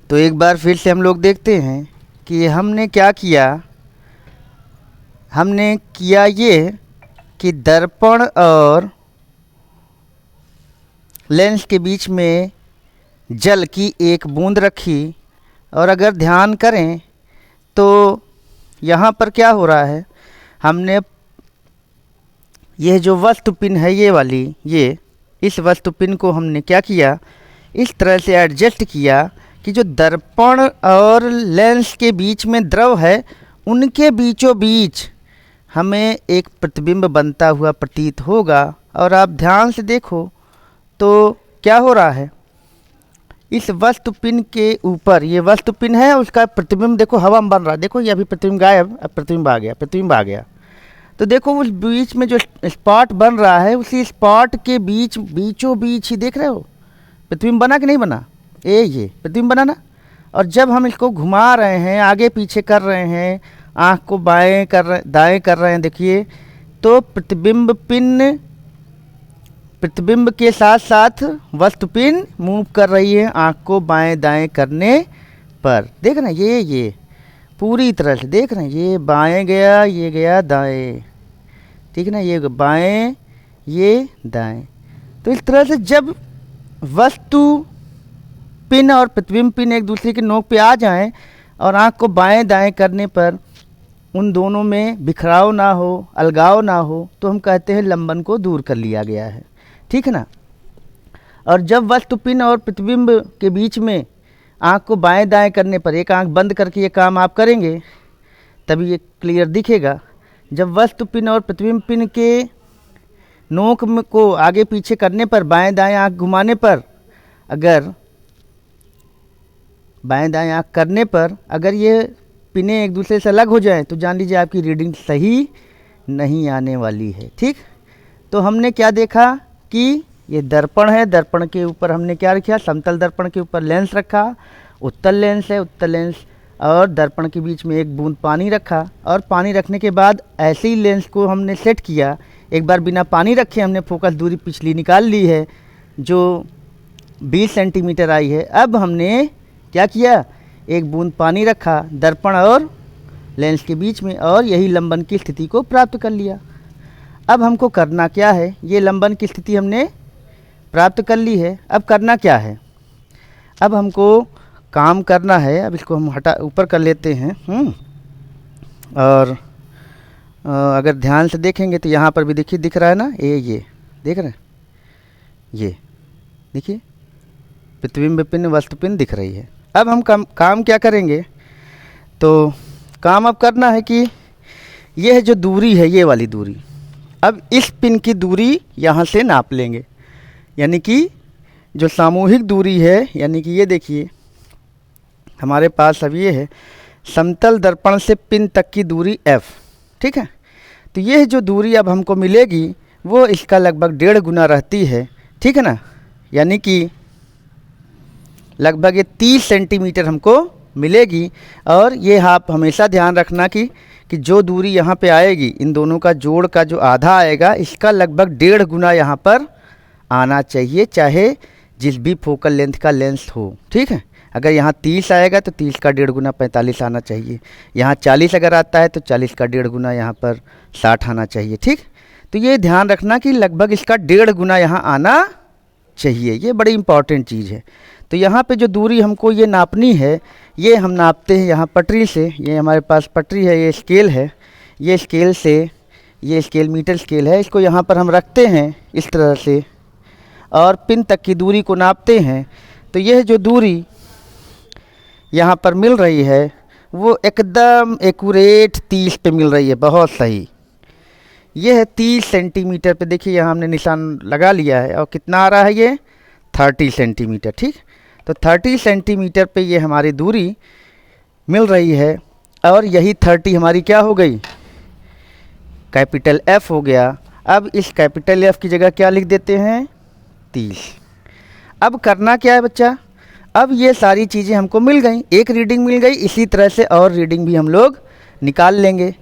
तो एक बार फिर से हम लोग देखते हैं कि हमने क्या किया। हमने किया ये कि दर्पण और लेंस के बीच में जल की एक बूंद रखी, और अगर ध्यान करें तो यहाँ पर क्या हो रहा है, हमने यह जो वस्तु पिन है ये वाली, ये इस वस्तु पिन को हमने क्या किया, इस तरह से एडजस्ट किया कि जो दर्पण और लेंस के बीच में द्रव है उनके बीचों बीच हमें एक प्रतिबिंब बनता हुआ प्रतीत होगा। और आप ध्यान से देखो तो क्या हो रहा है, इस वस्तु पिन के ऊपर, ये वस्तु पिन है, उसका प्रतिबिंब देखो हवा में बन रहा है। देखो ये अभी प्रतिबिंब गायब, अब प्रतिबिंब आ गया, प्रतिबिंब आ गया। तो देखो उस बीच में जो स्पॉट बन रहा है, उसी स्पॉट के बीचों बीच ही देख रहे हो प्रतिबिंब बना कि नहीं बना, ये प्रतिबिंब बना ना। और जब हम इसको घुमा रहे हैं, आगे पीछे कर रहे हैं, आँख को बाएं कर रहे, दाएं कर रहे हैं, देखिए तो प्रतिबिंब के साथ साथ वस्तु पिन मूव कर रही है आँख को बाएं दाएं करने पर। देख रहे हैं ये पूरी तरह से देख रहे हैं, ये बाएं गया, ये गया दाएं, ठीक है ना, ये बाएं ये दाएं। तो इस तरह से जब वस्तु पिन और प्रतिबिंब पिन एक दूसरे के नोक पे आ जाएं और आँख को बाएं दाएं करने पर उन दोनों में बिखराव ना हो, अलगाव ना हो, तो हम कहते हैं लंबन को दूर कर लिया गया है, ठीक है ना। और जब वस्तु पिन और प्रतिबिंब के बीच में आँख को बाएं दाएं करने पर, एक आँख बंद करके ये काम आप करेंगे तभी ये क्लियर दिखेगा। जब वस्तु पिन और प्रतिबिंब पिन के नोक को आगे पीछे करने पर, बाएं दाएं आँख घुमाने पर, अगर बाएं दाएं आँख करने पर अगर ये पिनें एक दूसरे से अलग हो जाएं तो जान लीजिए आपकी रीडिंग सही नहीं आने वाली है, ठीक। तो हमने क्या देखा कि ये दर्पण है, दर्पण के ऊपर हमने क्या रखा, समतल दर्पण के ऊपर लेंस रखा, उत्तल लेंस है, उत्तल लेंस और दर्पण के बीच में एक बूंद पानी रखा। और पानी रखने के बाद ऐसे ही लेंस को हमने सेट किया। एक बार बिना पानी रखे हमने फोकस दूरी पिछली निकाल ली है जो 20 सेंटीमीटर आई है। अब हमने क्या किया, एक बूंद पानी रखा दर्पण और लेंस के बीच में और यही लंबन की स्थिति को प्राप्त कर लिया। अब हमको करना क्या है, ये लंबन की स्थिति हमने प्राप्त कर ली है। अब करना क्या है, अब हमको काम करना है। अब इसको हम हटा ऊपर कर लेते हैं। और अगर ध्यान से देखेंगे तो यहाँ पर भी देखिए दिख रहा है ना, ये देख रहे हैं, ये देखिए प्रतिबिंब पिन वस्तु पिन दिख रही है। अब हम काम क्या करेंगे, तो काम अब करना है कि यह जो दूरी है, ये वाली दूरी, अब इस पिन की दूरी यहाँ से नाप लेंगे। यानी कि जो सामूहिक दूरी है, यानी कि ये देखिए हमारे पास अब ये है समतल दर्पण से पिन तक की दूरी f, ठीक है। तो यह जो दूरी अब हमको मिलेगी वो इसका लगभग 1.5 गुना रहती है, ठीक है ना। यानी कि लगभग ये 30 सेंटीमीटर हमको मिलेगी। और ये आप हमेशा ध्यान रखना कि जो दूरी यहाँ पे आएगी, इन दोनों का जोड़ का जो आधा आएगा, इसका लगभग 1.5 गुना यहाँ पर आना चाहिए, चाहे जिस भी फोकल लेंथ का लेंस हो, ठीक है। अगर यहाँ 30 आएगा तो 30 का 1.5 गुना 45 आना चाहिए। यहाँ 40 अगर आता है तो 40 का 1.5 गुना यहाँ पर 60 आना चाहिए, ठीक। तो ये ध्यान रखना कि लगभग इसका 1.5 गुना यहाँ आना चाहिए, ये बड़ी इंपॉर्टेंट चीज़ है। तो यहाँ पे जो दूरी हमको ये नापनी है, ये हम नापते हैं यहाँ पटरी से। ये हमारे पास पटरी है, ये स्केल है, ये स्केल से, ये स्केल मीटर स्केल है, इसको यहाँ पर हम रखते हैं इस तरह से और पिन तक की दूरी को नापते हैं। तो यह जो दूरी यहाँ पर मिल रही है वो एकदम एक्यूरेट 30 पे मिल रही है, बहुत सही। यह है 30 सेंटीमीटर पे, देखिए यहाँ हमने निशान लगा लिया है। और कितना आ रहा है ये 30 सेंटीमीटर, ठीक। तो 30 सेंटीमीटर पे ये हमारी दूरी मिल रही है। और यही 30 हमारी क्या हो गई, कैपिटल F हो गया। अब इस कैपिटल F की जगह क्या लिख देते हैं, 30। अब करना क्या है बच्चा, अब ये सारी चीज़ें हमको मिल गई, एक रीडिंग मिल गई, इसी तरह से और रीडिंग भी हम लोग निकाल लेंगे।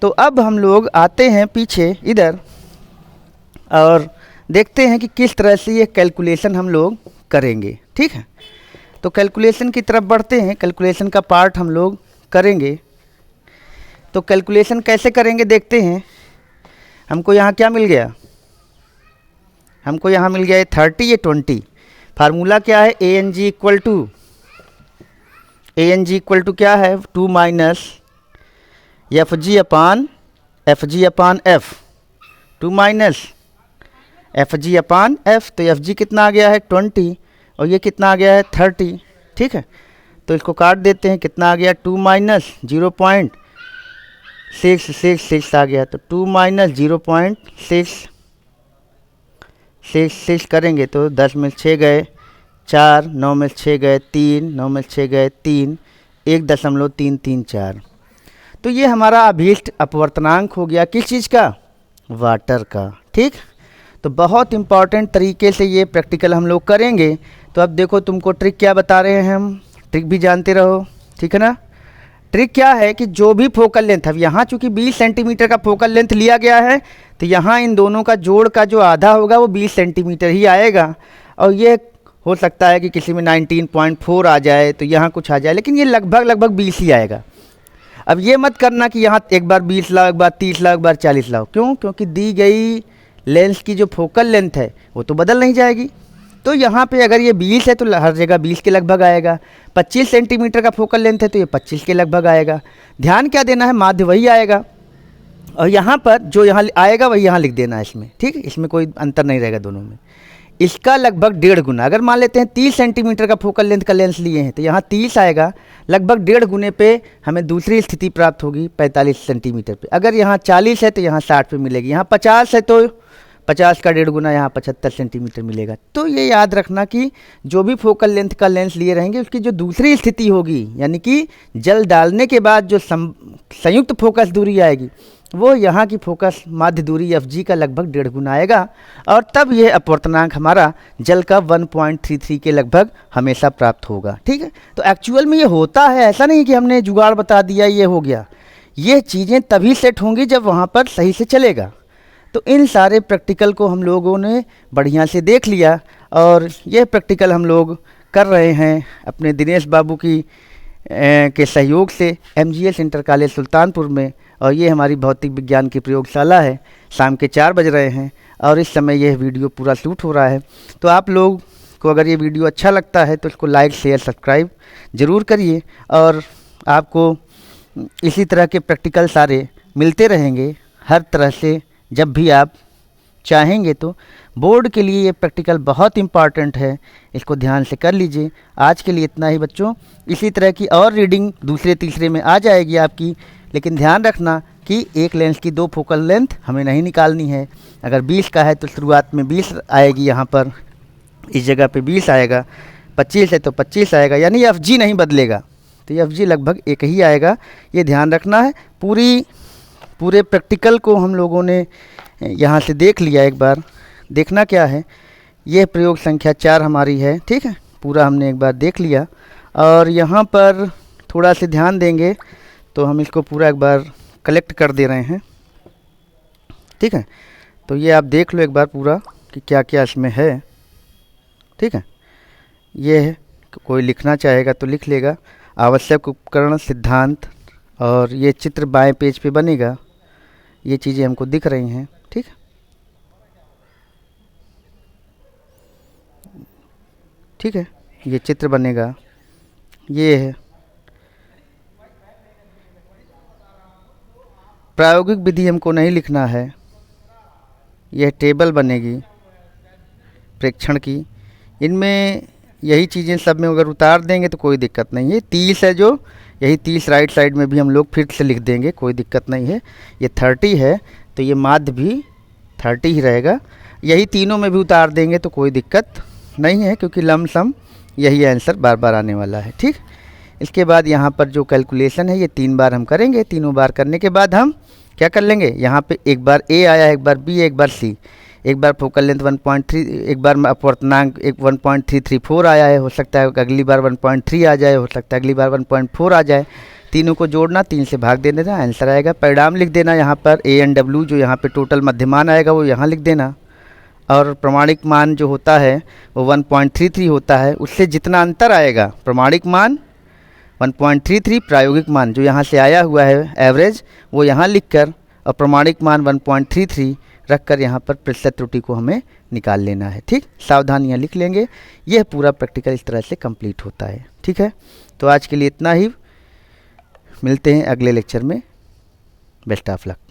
तो अब हम लोग आते हैं पीछे इधर और देखते हैं कि किस तरह से ये कैलकुलेशन हम लोग करेंगे, ठीक है। तो कैलकुलेशन की तरफ बढ़ते हैं। कैलकुलेशन का पार्ट हम लोग करेंगे। तो कैलकुलेशन कैसे करेंगे देखते हैं। हमको यहाँ क्या मिल गया, हमको यहाँ मिल गया ये 30 ये 20। फार्मूला क्या है, A N G equal to क्या है 2 minus F G upon F 2 minus F G upon F. तो एफ जी कितना आ गया है 20 और ये कितना आ गया है 30। ठीक है, तो इसको काट देते हैं। कितना आ गया 2 माइनस 0.666 आ गया। तो 2 माइनस 0.666 करेंगे तो 10 में 6 गए 4, 9 में 6 गए 3, 9 में 6 गए 3, 1.334। तो ये हमारा अभीष्ट अपवर्तनांक हो गया किस चीज़ का, वाटर का। ठीक, तो बहुत इम्पॉर्टेंट तरीके से ये प्रैक्टिकल हम लोग करेंगे। तो अब देखो तुमको ट्रिक क्या बता रहे हैं हम, ट्रिक भी जानते रहो, ठीक है ना। ट्रिक क्या है कि जो भी फोकल लेंथ, अब यहाँ चूँकि 20 सेंटीमीटर का फोकल लेंथ लिया गया है तो यहाँ इन दोनों का जोड़ का जो आधा होगा वो 20 सेंटीमीटर ही आएगा। और ये हो सकता है कि किसी में 19.4 आ जाए तो यहाँ कुछ आ जाए, लेकिन ये लगभग 20 ही आएगा। अब ये मत करना कि यहाँ एक बार 20 लाओ, एक बार 30 लाओ, एक बार 40 लाओ। क्यों? क्योंकि दी गई लेंस की जो फोकल लेंथ है वो तो बदल नहीं जाएगी। तो यहाँ पे अगर ये 20 है तो हर जगह 20 के लगभग आएगा। 25 सेंटीमीटर का फोकल लेंथ है तो ये 25 के लगभग आएगा। ध्यान क्या देना है, माध्य वही आएगा और यहाँ पर जो यहाँ आएगा वही यहाँ लिख देना है इसमें। ठीक, इसमें कोई अंतर नहीं रहेगा दोनों में। इसका लगभग 1.5 गुना, अगर मान लेते हैं 30 सेंटीमीटर का फोकल लेंथ का लेंस लिए हैं तो यहाँ 30 आएगा, लगभग 1.5 गुने पे हमें दूसरी स्थिति प्राप्त होगी 45 सेंटीमीटर पे। अगर यहाँ 40 है तो यहाँ 60 पे मिलेगी, यहाँ 50 है तो 50 का 1.5 गुना यहाँ 75 सेंटीमीटर मिलेगा। तो ये याद रखना कि जो भी फोकल लेंथ का लेंस लिए रहेंगे उसकी जो दूसरी स्थिति होगी, यानी कि जल डालने के बाद जो संयुक्त फोकस दूरी आएगी वो यहाँ की फोकस माध्य दूरी एफ जी का लगभग 1.5 गुना आएगा। और तब यह अपवर्तनांक हमारा जल का 1.33 के लगभग हमेशा प्राप्त होगा। ठीक है, तो एक्चुअल में ये होता है, ऐसा नहीं कि हमने जुगाड़ बता दिया ये हो गया। ये चीज़ें तभी सेट होंगी जब वहाँ पर सही से चलेगा। तो इन सारे प्रैक्टिकल को हम लोगों ने बढ़िया से देख लिया और ये प्रैक्टिकल हम लोग कर रहे हैं अपने दिनेश बाबू की के सहयोग से MGS इंटर कॉलेज सुल्तानपुर में। और ये हमारी भौतिक विज्ञान की प्रयोगशाला है। शाम के 4 बज रहे हैं और इस समय यह वीडियो पूरा शूट हो रहा है। तो आप लोग को अगर ये वीडियो अच्छा लगता है तो इसको लाइक शेयर सब्सक्राइब ज़रूर करिए। और आपको इसी तरह के प्रैक्टिकल सारे मिलते रहेंगे हर तरह से, जब भी आप चाहेंगे। तो बोर्ड के लिए ये प्रैक्टिकल बहुत इम्पॉर्टेंट है, इसको ध्यान से कर लीजिए। आज के लिए इतना ही बच्चों। इसी तरह की और रीडिंग दूसरे तीसरे में आ जाएगी आपकी, लेकिन ध्यान रखना कि एक लेंस की 2 फोकल लेंथ हमें नहीं निकालनी है। अगर 20 का है तो शुरुआत में 20 आएगी, यहाँ पर इस जगह पे 20 आएगा। 25 है तो 25 आएगा, यानी एफ जी नहीं बदलेगा, तो एफ जी लगभग एक ही आएगा। ये ध्यान रखना है। पूरे प्रैक्टिकल को हम लोगों ने यहाँ से देख लिया। एक बार देखना क्या है, ये प्रयोग संख्या 4 हमारी है। ठीक है, पूरा हमने एक बार देख लिया। और यहाँ पर थोड़ा सा ध्यान देंगे तो हम इसको पूरा एक बार कलेक्ट कर दे रहे हैं। ठीक है, तो ये आप देख लो एक बार पूरा कि क्या क्या इसमें है। ठीक है, ये है, कोई लिखना चाहेगा तो लिख लेगा। आवश्यक उपकरण सिद्धांत, और ये चित्र बाएं पेज पे बनेगा। ये चीज़ें हमको दिख रही हैं। ठीक, ठीक है, ये चित्र बनेगा। ये है प्रायोगिक विधि, हमको नहीं लिखना है। यह टेबल बनेगी प्रेक्षण की। इनमें यही चीज़ें सब में अगर उतार देंगे तो कोई दिक्कत नहीं है। 30 है जो, यही 30 राइट साइड में भी हम लोग फिर से लिख देंगे, कोई दिक्कत नहीं है। ये 30 है तो ये माध्य भी 30 ही रहेगा। यही तीनों में भी उतार देंगे तो कोई दिक्कत नहीं है, क्योंकि लमसम यही आंसर बार बार आने वाला है। ठीक, इसके बाद यहाँ पर जो कैलकुलेशन है ये 3 बार हम करेंगे। तीनों बार करने के बाद हम क्या कर लेंगे, यहाँ पे एक बार ए आया, एक बार बी, एक बार सी, एक बार फोकल लेंथ 1.3, एक बार अपवर्तनांक 1.334 आया है, हो सकता है अगली बार 1.3 आ जाए, हो सकता है अगली बार 1.4 आ जाए। तीनों को जोड़ना, 3 से भाग दे देना, आंसर आएगा। परिणाम लिख देना यहाँ पर, ANW जो यहाँ पे टोटल मध्यमान आएगा वो यहाँ लिख देना। और प्रमाणिक मान जो होता है वो 1.33 होता है, उससे जितना अंतर आएगा, प्रमाणिक मान 1.33, प्रायोगिक मान जो यहाँ से आया हुआ है एवरेज वो यहाँ लिखकर और प्रमाणिक मान 1.33 रखकर यहाँ पर प्रतिशत त्रुटि को हमें निकाल लेना है। ठीक, सावधानियाँ लिख लेंगे। यह पूरा प्रैक्टिकल इस तरह से कंप्लीट होता है। ठीक है, तो आज के लिए इतना ही, मिलते हैं अगले लेक्चर में। Best of luck.